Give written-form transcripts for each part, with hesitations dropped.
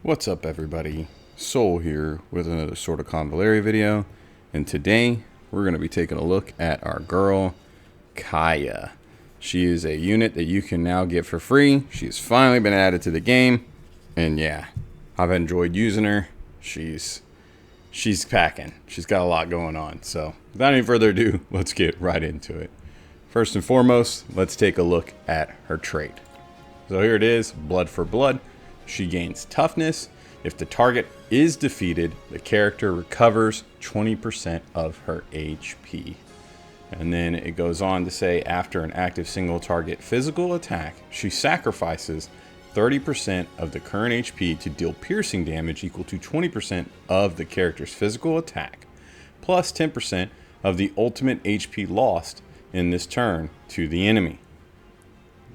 What's up, everybody? Soul here with another sort of Convallaria video, and today we're going to be taking a look at our girl Kiya. She is a unit that you can now get for free. She's finally been added to the game, and yeah, I've enjoyed using her. She's packing. She's got a lot going on. So without any further ado, let's get right into it. First and foremost, let's take a look at her trait. So here it is, blood for blood. She gains toughness. If the target is defeated, the character recovers 20% of her HP. And then it goes on to say, after an active single target physical attack, she sacrifices 30% of the current HP to deal piercing damage equal to 20% of the character's physical attack, plus 10% of the ultimate HP lost in this turn to the enemy.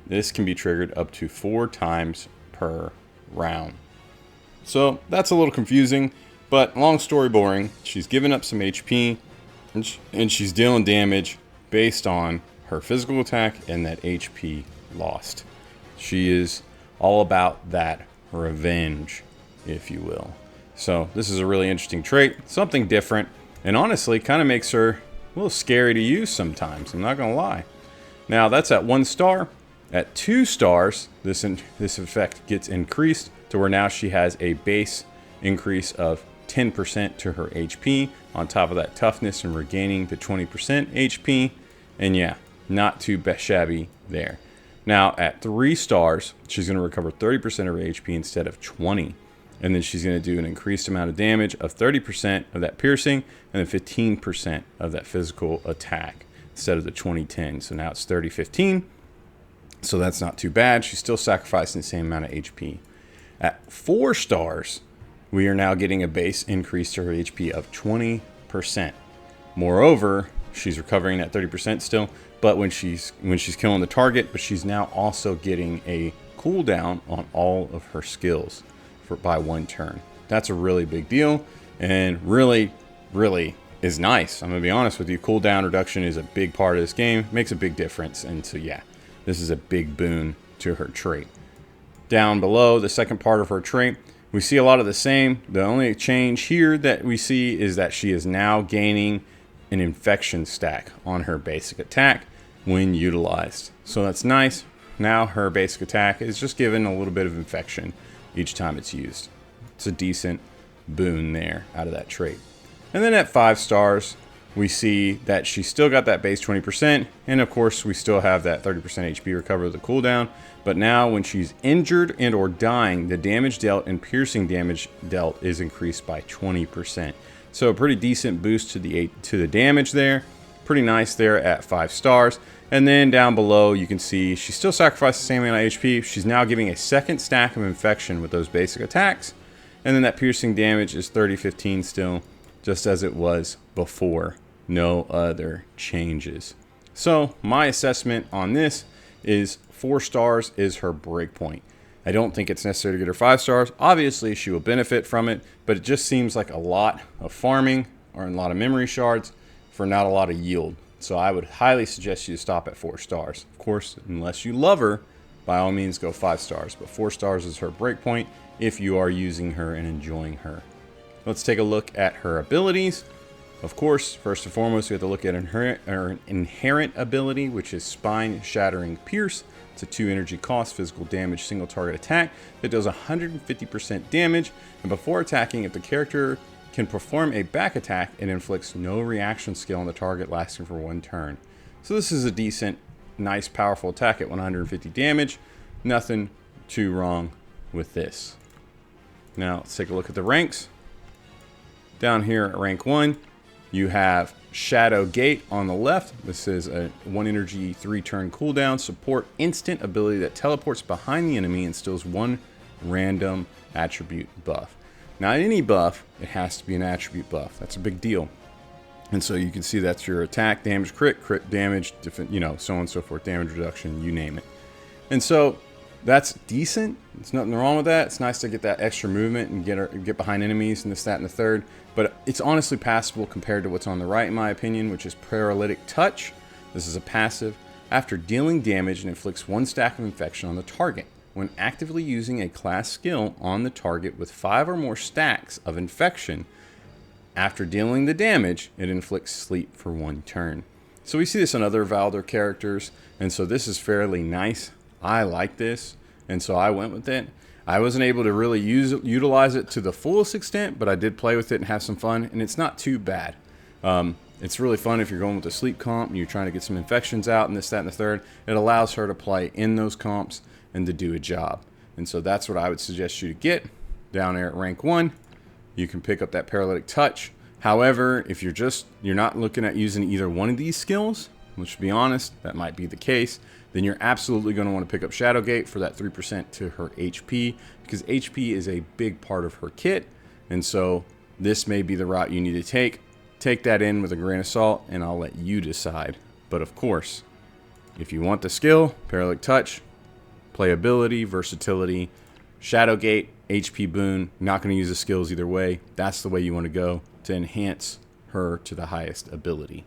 This can be triggered up to 4 times per round. So that's a little confusing, but long story boring. She's giving up some HP and she's dealing damage based on her physical attack and that HP lost. She is all about that revenge, if you will. So this is a really interesting trait, something different, and honestly kind of makes her a little scary to use sometimes, I'm not gonna lie. Now that's at 1 star. At 2 stars, this effect gets increased to where now she has a base increase of 10% to her HP, on top of that toughness and regaining the 20% HP. And yeah, not too shabby there. Now at 3 stars, she's going to recover 30% of her HP instead of 20. And then she's going to do an increased amount of damage of 30% of that piercing and then 15% of that physical attack instead of the 20-10. So now it's 30-15. So that's not too bad. She's still sacrificing the same amount of HP. At 4 stars, we are now getting a base increase to her HP of 20%. Moreover, she's recovering at 30% still, but when she's killing the target, but she's now also getting a cooldown on all of her skills by 1 turn. That's a really big deal, and really is nice. I'm gonna be honest with you. Cooldown reduction is a big part of this game. Makes a big difference, and so yeah. This is a big boon to her trait. Down below, the second part of her trait, we see a lot of the same. The only change here that we see is that she is now gaining an infection stack on her basic attack when utilized. So that's nice. Now her basic attack is just given a little bit of infection each time it's used. It's a decent boon there out of that trait. And then at 5 stars, we see that she still got that base 20%, and of course we still have that 30% HP recover with the cooldown, but now when she's injured and or dying, the damage dealt and piercing damage dealt is increased by 20%. So a pretty decent boost to the damage there. Pretty nice there at 5 stars. And then down below you can see she still sacrificed the same amount of HP. She's now giving a second stack of infection with those basic attacks, and then that piercing damage is 30-15 still, just as it was before. No other changes. So my assessment on this is 4 stars is her breakpoint. I don't think it's necessary to get her 5 stars. Obviously she will benefit from it, but it just seems like a lot of farming or a lot of memory shards for not a lot of yield. So I would highly suggest you stop at 4 stars. Of course, unless you love her, by all means go 5 stars, but 4 stars is her breakpoint if you are using her and enjoying her. Let's take a look at her abilities. Of course, first and foremost, we have to look at her inherent ability, which is Spine Shattering Pierce. It's a 2 energy cost, physical damage, single target attack that does 150% damage. And before attacking, if the character can perform a back attack, it inflicts no reaction skill on the target lasting for 1 turn. So this is a decent, nice, powerful attack at 150 damage. Nothing too wrong with this. Now, let's take a look at the ranks. Down here at rank 1, you have Shadow Gate on the left. This is a 1 energy 3 turn cooldown support instant ability that teleports behind the enemy and steals 1 random attribute buff. Not any buff, it has to be an attribute buff. That's a big deal. And so you can see that's your attack, damage, crit damage, different, so on and so forth, damage reduction, you name it. And so that's decent. There's nothing wrong with that. It's nice to get that extra movement and get behind enemies and this, that, and the third. But it's honestly passable compared to what's on the right, in my opinion, which is Paralytic Touch. This is a passive. After dealing damage, it inflicts 1 stack of infection on the target. when actively using a class skill on the target with 5 or more stacks of infection. After dealing the damage, it inflicts sleep for 1 turn. So we see this on other Valder characters, and so this is fairly nice. I like this, and so I went with it. I wasn't able to really utilize it to the fullest extent, but I did play with it and have some fun, and it's not too bad. It's really fun if you're going with a sleep comp and you're trying to get some infections out and this, that, and the third. It allows her to play in those comps and to do a job. And so that's what I would suggest you to get down there at rank 1. You can pick up that paralytic touch. However, if you're not looking at using either one of these skills, which to be honest, that might be the case, then you're absolutely going to want to pick up Shadowgate for that 3% to her HP, because HP is a big part of her kit. And so this may be the route you need to take. Take that in with a grain of salt, and I'll let you decide. But of course, if you want the skill, Paralytic Touch, playability, versatility, Shadowgate, HP boon, not going to use the skills either way. That's the way you want to go to enhance her to the highest ability.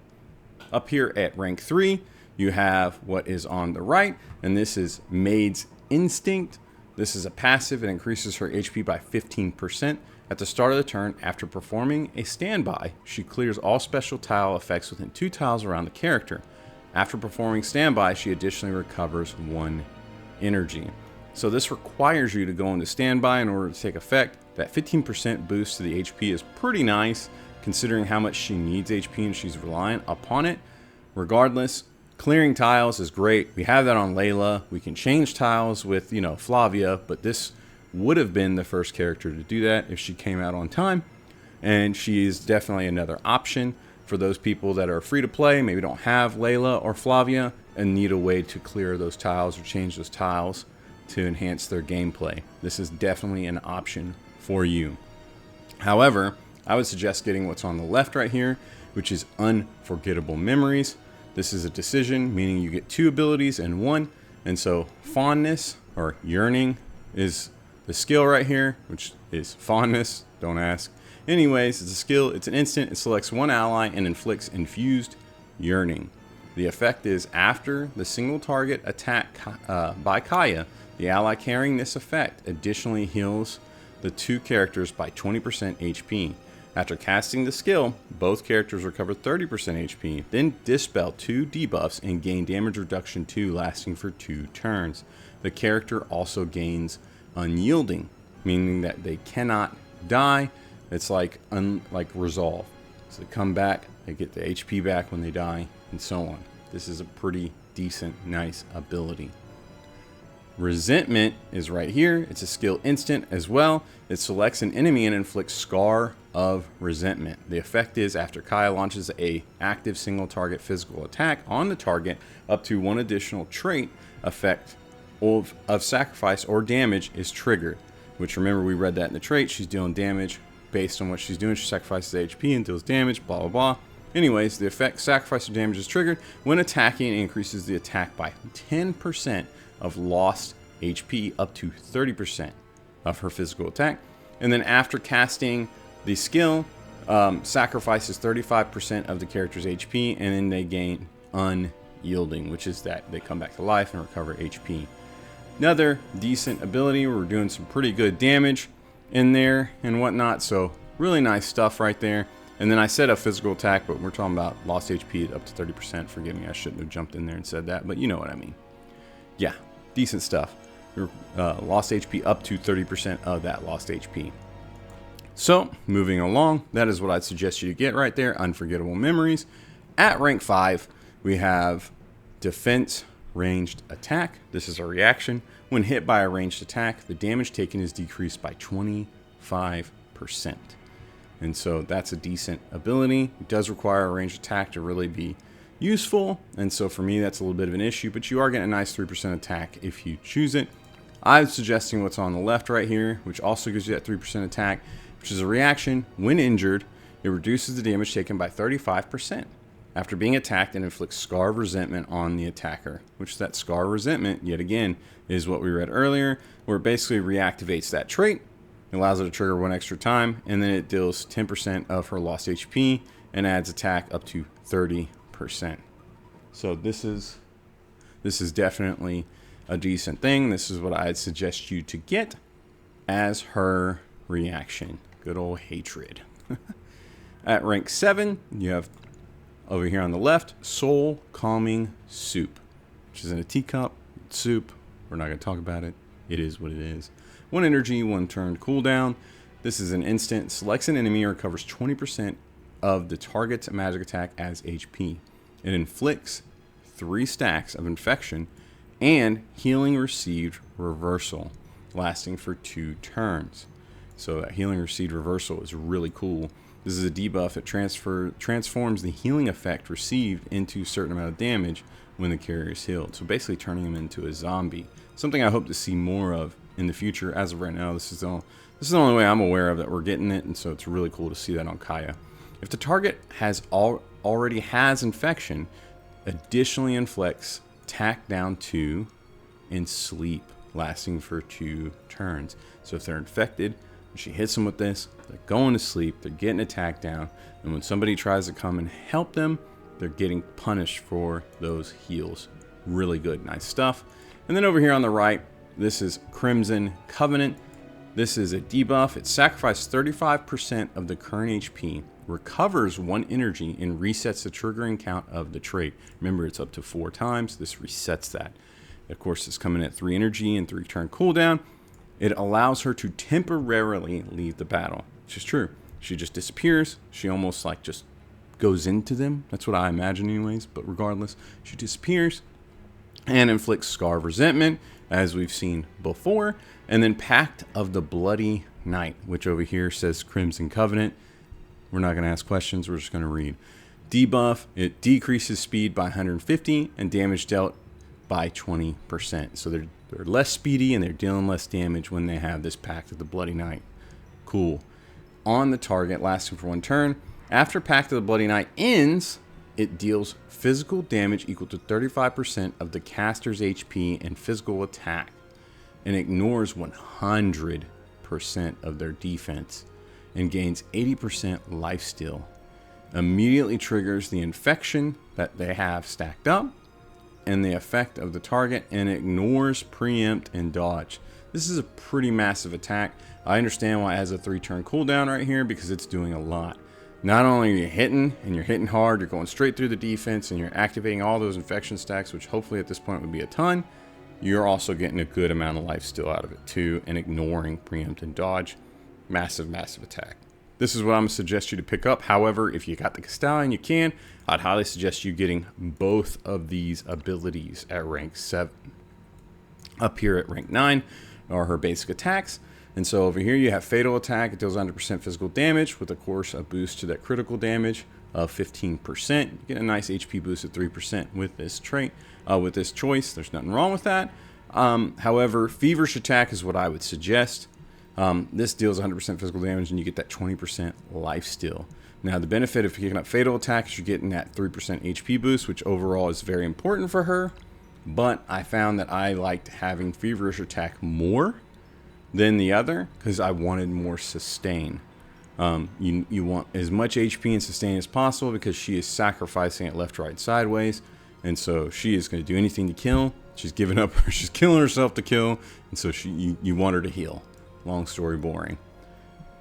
Up here at rank 3, you have what is on the right, and this is Maid's Instinct. This is a passive. It increases her HP by 15%. At the start of the turn, after performing a standby, she clears all special tile effects within 2 tiles around the character. After performing standby, she additionally recovers 1 energy. So this requires you to go into standby in order to take effect. That 15% boost to the HP is pretty nice, considering how much she needs HP and she's reliant upon it. Regardless, clearing tiles is great. We have that on Layla. We can change tiles with, Flavia, but this would have been the first character to do that if she came out on time. And she is definitely another option for those people that are free to play, maybe don't have Layla or Flavia, and need a way to clear those tiles or change those tiles to enhance their gameplay. This is definitely an option for you. However, I would suggest getting what's on the left right here, which is Unforgettable Memories. This is a decision, meaning you get 2 abilities in 1. And so Fondness or Yearning is the skill right here, which is Fondness. Don't ask. Anyways, it's a skill. It's an instant. It selects 1 ally and inflicts Infused Yearning. The effect is after the single target attack by Kiya, the ally carrying this effect additionally heals the 2 characters by 20% HP. After casting the skill, both characters recover 30% HP, then dispel 2 debuffs and gain damage reduction 2 lasting for 2 turns. The character also gains Unyielding, meaning that they cannot die. It's like Resolve. So they come back, they get the HP back when they die, and so on. This is a pretty decent, nice ability. Resentment is right here. It's a skill instant as well. It selects an enemy and inflicts Scar of Resentment. The effect is after Kiya launches a active single target physical attack on the target, up to 1 additional trait effect of sacrifice or damage is triggered. Which, remember, we read that in the trait. She's dealing damage based on what she's doing. She sacrifices HP and deals damage, blah, blah, blah. Anyways, the effect sacrifice or damage is triggered when attacking. It increases the attack by 10% of lost HP up to 30% of her physical attack. And then after casting the skill, sacrifices 35% of the character's HP, and then they gain Unyielding, which is that they come back to life and recover HP. Another decent ability. We're doing some pretty good damage in there and whatnot, so really nice stuff right there. And then I said a physical attack, but we're talking about lost HP up to 30%. Forgive me, I shouldn't have jumped in there and said that, but you know what I mean. Yeah, decent stuff. Lost HP up to 30% of that lost HP. So, moving along, that is what I'd suggest you to get right there, Unforgettable Memories. At rank 5, we have Defense Ranged Attack. This is a reaction. When hit by a ranged attack, the damage taken is decreased by 25%. And so that's a decent ability. It does require a ranged attack to really be useful, and so for me that's a little bit of an issue, but you are getting a nice 3% attack if you choose it. I'm suggesting what's on the left right here, which also gives you that 3% attack, which is a reaction. When injured, it reduces the damage taken by 35%. After being attacked, it inflicts Scar of Resentment on the attacker, which that Scar of Resentment, yet again, is what we read earlier, where it basically reactivates that trait. It allows it to trigger 1 extra time, and then it deals 10% of her lost HP and adds attack up to 30%. So this is definitely a decent thing. This is what I'd suggest you to get as her reaction. Good old hatred. At rank 7, you have over here on the left, Soul Calming Soup, which is in a teacup soup. We're not going to talk about it. It is what it is. 1 energy, 1 turn cooldown. This is an instant. Selects an enemy or recovers 20% of the target's magic attack as HP. It inflicts 3 stacks of infection and healing received reversal, lasting for 2 turns. So that healing received reversal is really cool. This is a debuff. It transforms the healing effect received into a certain amount of damage when the carrier is healed. So basically turning him into a zombie. Something I hope to see more of in the future. As of right now, this is the only way I'm aware of that we're getting it, and so it's really cool to see that on Kiya. If the target already has infection, additionally inflicts tack down 2 and sleep, lasting for 2 turns. So if they're infected, when she hits them with this, they're going to sleep, they're getting attacked down, and when somebody tries to come and help them, they're getting punished for those heals. Really good, nice stuff. And then over here on the right, this is Crimson Covenant. This is a debuff. It sacrifices 35% of the current HP, recovers 1 energy, and resets the triggering count of the trait. Remember, it's up to 4 times. This resets that. Of course, it's coming at 3 energy and 3 turn cooldown. It allows her to temporarily leave the battle, which is true. She just disappears. She almost like just goes into them. That's what I imagine anyways, but regardless, she disappears and inflicts Scar of Resentment, as we've seen before. And then Pact of the Bloody Night, which over here says Crimson Covenant. We're not going to ask questions. We're just going to read. Debuff. It decreases speed by 150 and damage dealt by 20%. So they're less speedy and they're dealing less damage when they have this Pact of the Bloody Night. Cool. On the target, lasting for 1 turn. After Pact of the Bloody Night ends, it deals physical damage equal to 35% of the caster's HP and physical attack, and ignores 100% of their defense, and gains 80% lifesteal. Immediately triggers the infection that they have stacked up and the effect of the target, and ignores preempt and dodge. This is a pretty massive attack. I understand why it has a 3-turn cooldown right here, because it's doing a lot. Not only are you hitting, and you're hitting hard, you're going straight through the defense, and you're activating all those infection stacks, which hopefully at this point would be a ton. You're also getting a good amount of life still out of it too, and ignoring preempt and dodge. Massive, massive attack. This is what I'm going to suggest you to pick up. However, if you got the Castellan, you can. I'd highly suggest you getting both of these abilities at rank 7. Up here at rank 9 are her basic attacks. And so over here you have Fatal Attack. It deals 100% physical damage with, of course, a boost to that critical damage of 15%. You get a nice HP boost of 3% with this trait, with this choice. There's nothing wrong with that. However, Feverish Attack is what I would suggest. This deals 100% physical damage, and you get that 20% life steal. Now, the benefit of picking up Fatal Attack is you're getting that 3% HP boost, which overall is very important for her. But I found that I liked having Feverish Attack more than the other, because I wanted more sustain. You want as much HP and sustain as possible, because she is sacrificing it left, right, sideways, and so she is going to do anything to kill. She's giving up. She's killing herself to kill, and so you want her to heal. Long story boring.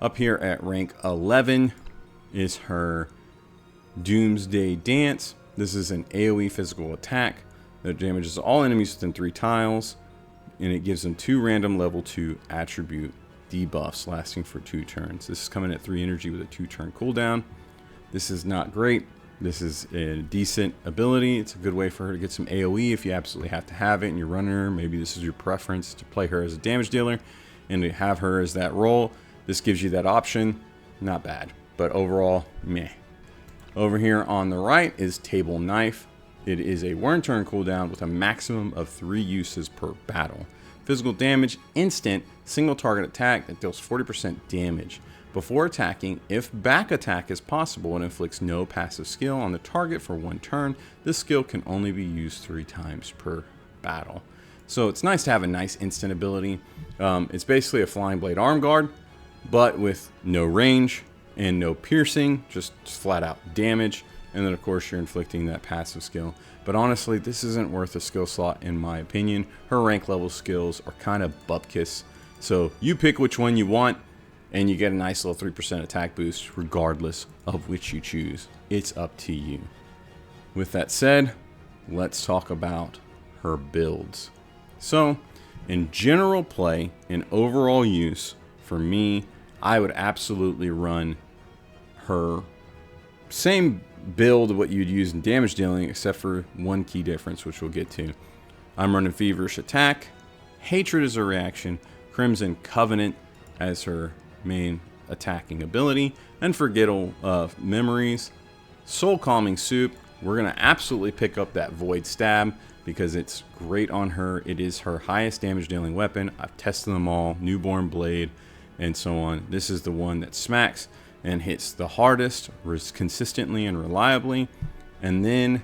Up here at rank 11 is her Doomsday Dance. This is an AoE physical attack that damages all enemies within 3 tiles. And it gives them 2 random level 2 attribute debuffs lasting for 2 turns. This is coming at 3 energy with a 2-turn cooldown. This is not great. This is a decent ability. It's a good way for her to get some AoE if you absolutely have to have it and you're running her. Maybe this is your preference to play her as a damage dealer and to have her as that role. This gives you that option. Not bad, but overall, meh. Over here on the right is Table Knife. It is a 1-turn cooldown with a maximum of 3 uses per battle. Physical damage, instant, single target attack that deals 40% damage. Before attacking, if back attack is possible, it inflicts no passive skill on the target for 1 turn. This skill can only be used 3 times per battle. So it's nice to have a nice instant ability. It's basically a Flying Blade Arm Guard, but with no range and no piercing, just flat out damage. And then, of course, you're inflicting that passive skill. But honestly, this isn't worth a skill slot in my opinion. Her rank level skills are kind of bupkis. So you pick which one you want, and you get a nice little 3% attack boost regardless of which you choose. It's up to you. With that said, let's talk about her builds. So, in general play, in overall use, for me, I would absolutely run her same build what you'd use in damage dealing, except for one key difference, which we'll get to. I'm running Feverish Attack, Hatred as a reaction, Crimson Covenant as her main attacking ability, and Forgetful Memories, Soul Calming Soup. We're going to absolutely pick up that Void Stab because it's great on her. It is her highest damage dealing weapon. I've tested them all, Newborn Blade, and so on. This is the one that smacks and hits the hardest consistently and reliably. And then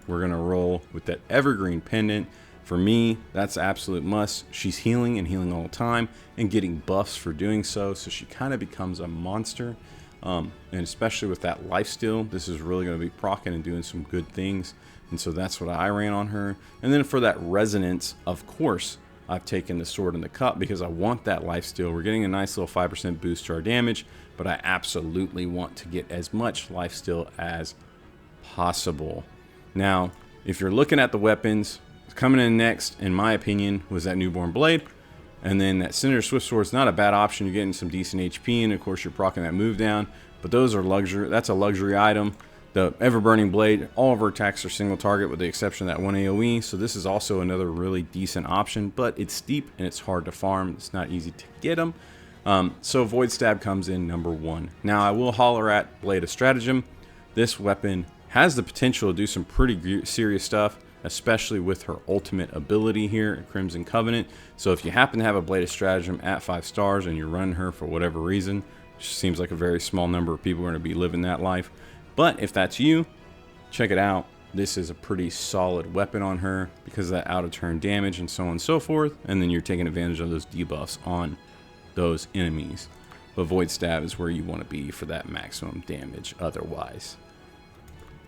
we're going to roll with that Evergreen Pendant. For me, that's an absolute must. She's healing and healing all the time and getting buffs for doing so. So she kind of becomes a monster. And especially with that lifesteal, this is really going to be proccing and doing some good things. And so that's what I ran on her. And then for that resonance, of course, I've taken the Sword in the Cup because I want that lifesteal. We're getting a nice little 5% boost to our damage, but I absolutely want to get as much lifesteal as possible. Now, if you're looking at the weapons, coming in next, in my opinion, was that Newborn Blade. And then that Senator Swift Sword is not a bad option. You're getting some decent HP, and of course you're proccing that move down. But those are luxury. That's a luxury item. The Ever-Burning Blade, all of her attacks are single target with the exception of that one AoE. So this is also another really decent option, but it's steep and it's hard to farm. It's not easy to get them. So Void Stab comes in number 1. Now I will holler at Blade of Stratagem. This weapon has the potential to do some pretty serious stuff, especially with her ultimate ability here at Crimson Covenant. So if you happen to have a Blade of Stratagem at 5 stars and you're running her for whatever reason, which seems like a very small number of people are going to be living that life. But if that's you, check it out. This is a pretty solid weapon on her because of that out of turn damage and so on and so forth. And then you're taking advantage of those debuffs on those enemies. But Void Stab is where you want to be for that maximum damage otherwise.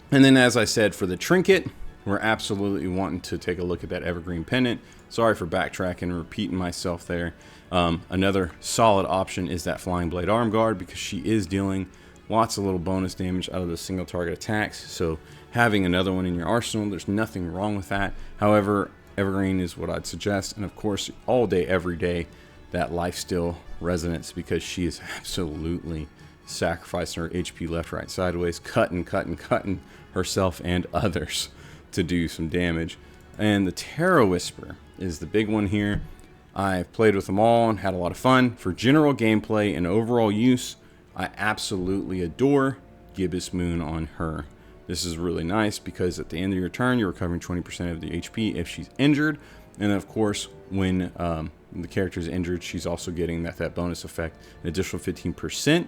And then as I said, for the trinket, we're absolutely wanting to take a look at that Evergreen Pendant. Sorry for backtracking and repeating myself there. Another solid option is that Flying Blade Arm Guard because she is dealing lots of little bonus damage out of the single target attacks. So having another one in your arsenal, there's nothing wrong with that. However, Evergreen is what I'd suggest. And of course, all day, every day, that Lifesteal Resonance because she is absolutely sacrificing her HP left, right, sideways, cutting herself and others to do some damage. And the Terror Whisper is the big one here. I've played with them all and had a lot of fun. For general gameplay and overall use, I absolutely adore Gibbous Moon on her. This is really nice because at the end of your turn, you're recovering 20% of the HP if she's injured. And of course, when the character is injured, she's also getting that bonus effect, an additional 15%,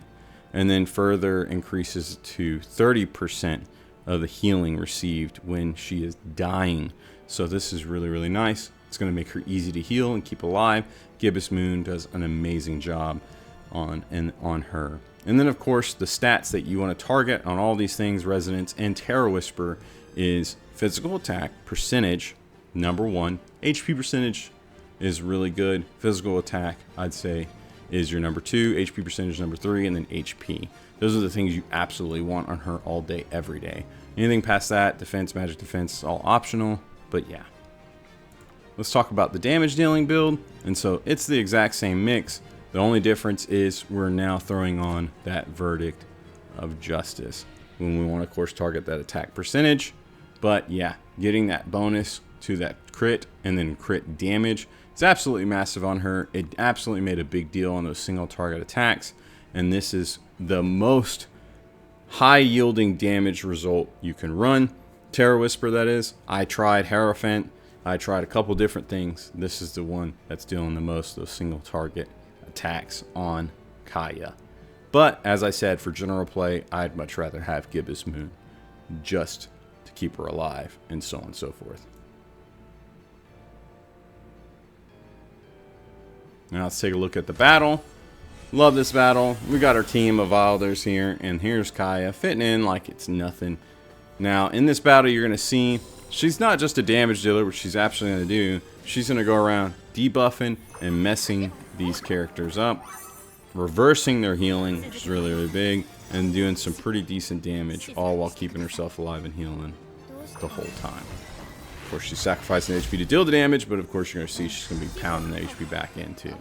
and then further increases to 30% of the healing received when she is dying. So this is really, really nice. It's going to make her easy to heal and keep alive. Gibbous Moon does an amazing job on her. And then of course the stats that you want to target on all these things, Resonance and Terror Whisper, is physical attack percentage, number 1. HP percentage is really good. Physical attack, I'd say, is your number 2. HP percentage number 3, and then HP. Those are the things you absolutely want on her all day, every day. Anything past that, defense, magic defense, is all optional. But yeah. Let's talk about the damage dealing build. And so it's the exact same mix. The only difference is we're now throwing on that Verdict of Justice when we want to, of course, target that attack percentage. But yeah, getting that bonus to that crit and then crit damage, it's absolutely massive on her. It absolutely made a big deal on those single target attacks. And this is the most high yielding damage result you can run. Terror Whisper, that is. I tried Hierophant. I tried a couple different things. This is the one that's dealing the most, those single target attacks on Kiya. But as I said, for general play, I'd much rather have Gibbous Moon just to keep her alive and so on and so forth. Now let's take a look at the battle. Love this battle. We got our team of Wilders here, and here's Kiya fitting in like it's nothing. Now in this battle, you're going to see she's not just a damage dealer, which she's absolutely going to do. She's going to go around debuffing and messing these characters up, reversing their healing, which is really, really big, and doing some pretty decent damage, all while keeping herself alive and healing the whole time. Of course, she's sacrificing HP to deal the damage, but of course you're going to see she's going to be pounding the HP back in too.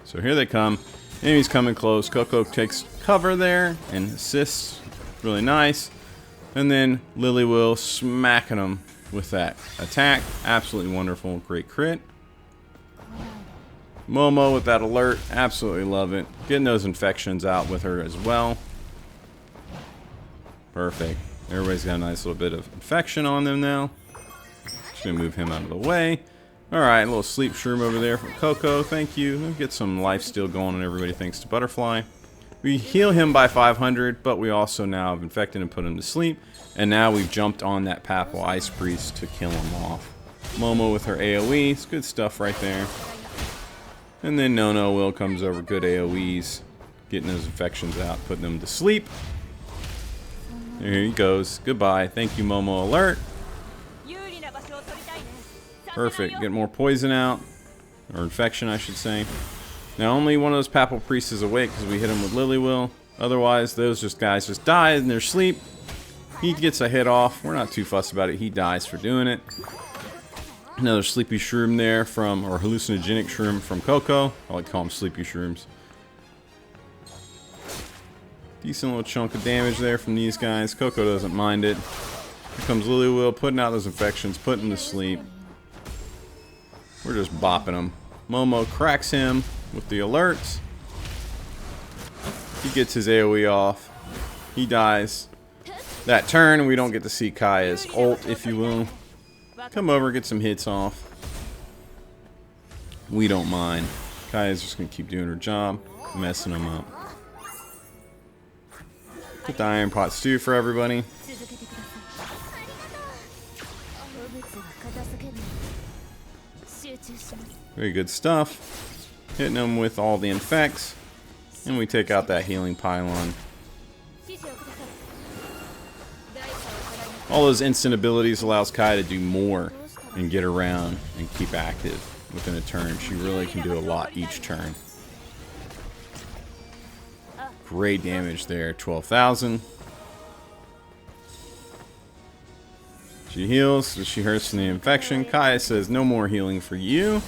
So here they come. Enemy's coming close. Coco takes cover there and assists. Really nice. And then Lily will smacking them with that attack. Absolutely wonderful. Great crit. Momo with that alert. Absolutely love it. Getting those infections out with her as well. Perfect. Everybody's got a nice little bit of infection on them now. Just going to move him out of the way. Alright, a little sleep shroom over there from Coco. Thank you. We'll get some life steal going on everybody thanks to Butterfly. We heal him by 500, but we also now have infected and put him to sleep. And now we've jumped on that Papal Ice Priest to kill him off. Momo with her AoE. It's good stuff right there. And then No Will comes over. Good AoEs. Getting those infections out. Putting them to sleep. There he goes. Goodbye. Thank you, Momo alert. Perfect. Get more poison out. Or infection, I should say. Now, only one of those Papal Priests is awake because we hit him with Lily Will. Otherwise, those guys just die in their sleep. He gets a hit off. We're not too fussed about it. He dies for doing it. Another sleepy shroom there from, or hallucinogenic shroom from Coco. I like to call them sleepy shrooms. Decent little chunk of damage there from these guys. Coco doesn't mind it. Here comes Lily Will, putting out those infections, putting them to sleep. We're just bopping them. Momo cracks him with the alerts. He gets his AoE off. He dies. That turn, we don't get to see Kiya's ult, if you will. Come over, get some hits off. We don't mind. Kiya's just going to keep doing her job, messing them up. Get the Iron Pot Stew for everybody. Very good stuff. Hitting them with all the infects. And we take out that healing pylon. All those instant abilities allows Kiya to do more and get around and keep active within a turn. She really can do a lot each turn. Great damage there, 12,000. She heals, so she hurts from the infection. Kiya says no more healing for you.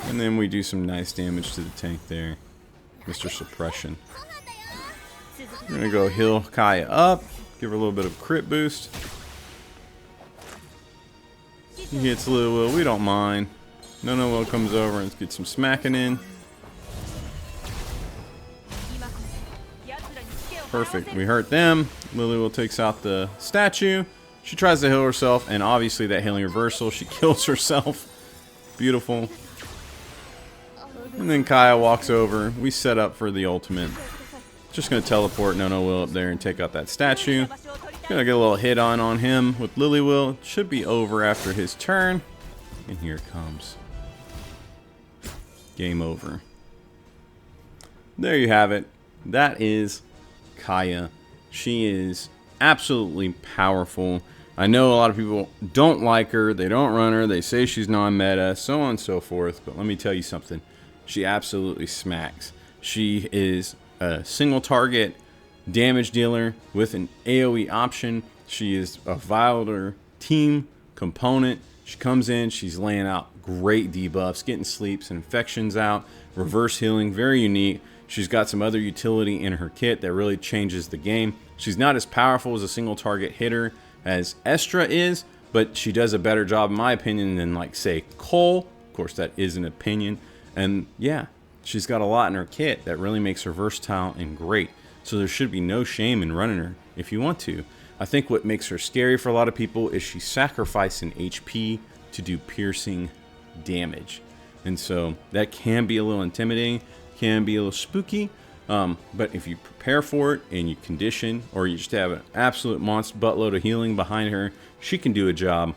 And then we do some nice damage to the tank there. Mr. Suppression. We're going to go heal Kiya up. Give her a little bit of crit boost. He hits Lil Will. We don't mind. No Will comes over and gets some smacking in. Perfect. We hurt them. Lily Will takes out the statue. She tries to heal herself, and obviously that healing reversal, she kills herself. Beautiful. And then Kiya walks over. We set up for the ultimate. Just going to teleport No Will up there and take out that statue. Going to get a little hit on him with Lily Will. It should be over after his turn. And here it comes. Game over. There you have it. That is Kiya. She is absolutely powerful. I know a lot of people don't like her. They don't run her. They say she's non-meta, so on and so forth. But let me tell you something. She absolutely smacks. She is a single target damage dealer with an AoE option. She is a Wilder team component. She comes in, she's laying out great debuffs, getting sleeps and infections out, reverse healing, very unique. She's got some other utility in her kit that really changes the game. She's not as powerful as a single target hitter as Estra is, but she does a better job, in my opinion, than, like, say, Cole. Of course, that is an opinion. And yeah, she's got a lot in her kit that really makes her versatile and great. So there should be no shame in running her if you want to. I think what makes her scary for a lot of people is she's sacrificing HP to do piercing damage. And so that can be a little intimidating, can be a little spooky. But if you prepare for it and you condition, or you just have an absolute monster buttload of healing behind her, she can do a job.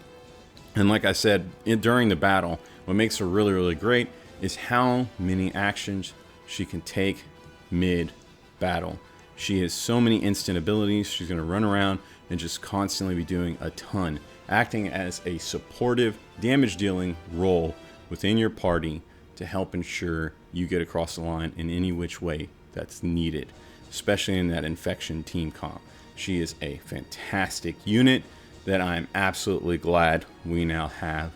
And like I said, during the battle, what makes her really, really great is how many actions she can take mid-battle. She has so many instant abilities. She's going to run around, and just constantly be doing a ton, acting as a supportive damage dealing role within your party to help ensure you get across the line in any which way that's needed, especially in that infection team comp. She is a fantastic unit that I'm absolutely glad we now have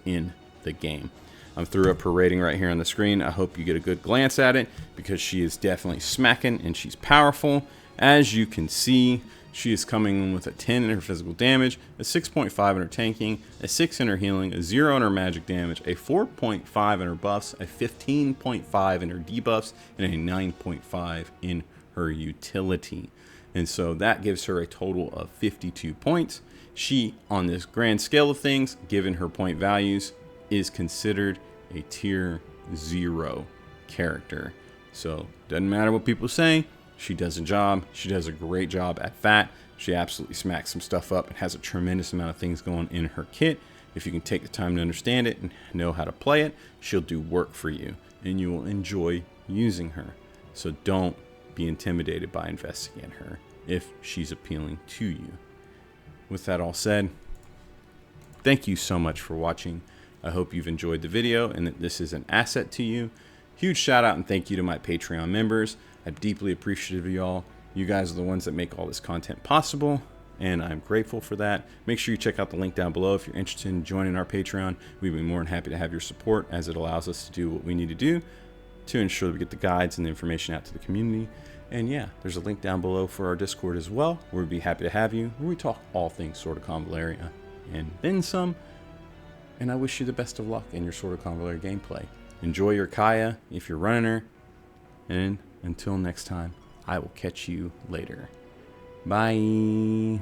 in the game. I'm through up her rating right here on the screen. I hope you get a good glance at it because she is definitely smacking and she's powerful. As you can see, she is coming in with a 10 in her physical damage, a 6.5 in her tanking, a 6 in her healing, a 0 in her magic damage, a 4.5 in her buffs, a 15.5 in her debuffs, and a 9.5 in her utility. And so that gives her a total of 52 points. She, on this grand scale of things, given her point values, is considered a tier 0 character. So doesn't matter what people say, she does a job. She does a great job at that. She absolutely smacks some stuff up and has a tremendous amount of things going in her kit. If you can take the time to understand it and know how to play it, she'll do work for you and you will enjoy using her. So don't be intimidated by investing in her if she's appealing to you. With that all said, thank you so much for watching. I hope you've enjoyed the video and that this is an asset to you. Huge shout out and thank you to my Patreon members. I'm deeply appreciative of y'all. You guys are the ones that make all this content possible, and I'm grateful for that. Make sure you check out the link down below if you're interested in joining our Patreon. We'd be more than happy to have your support, as it allows us to do what we need to do to ensure that we get the guides and the information out to the community. And yeah, there's a link down below for our Discord as well, where we'd be happy to have you, where we talk all things Sword of Convallaria and then some. And I wish you the best of luck in your Sword of Convallaria gameplay. Enjoy your Kiya if you're running her, and until next time, I will catch you later. Bye.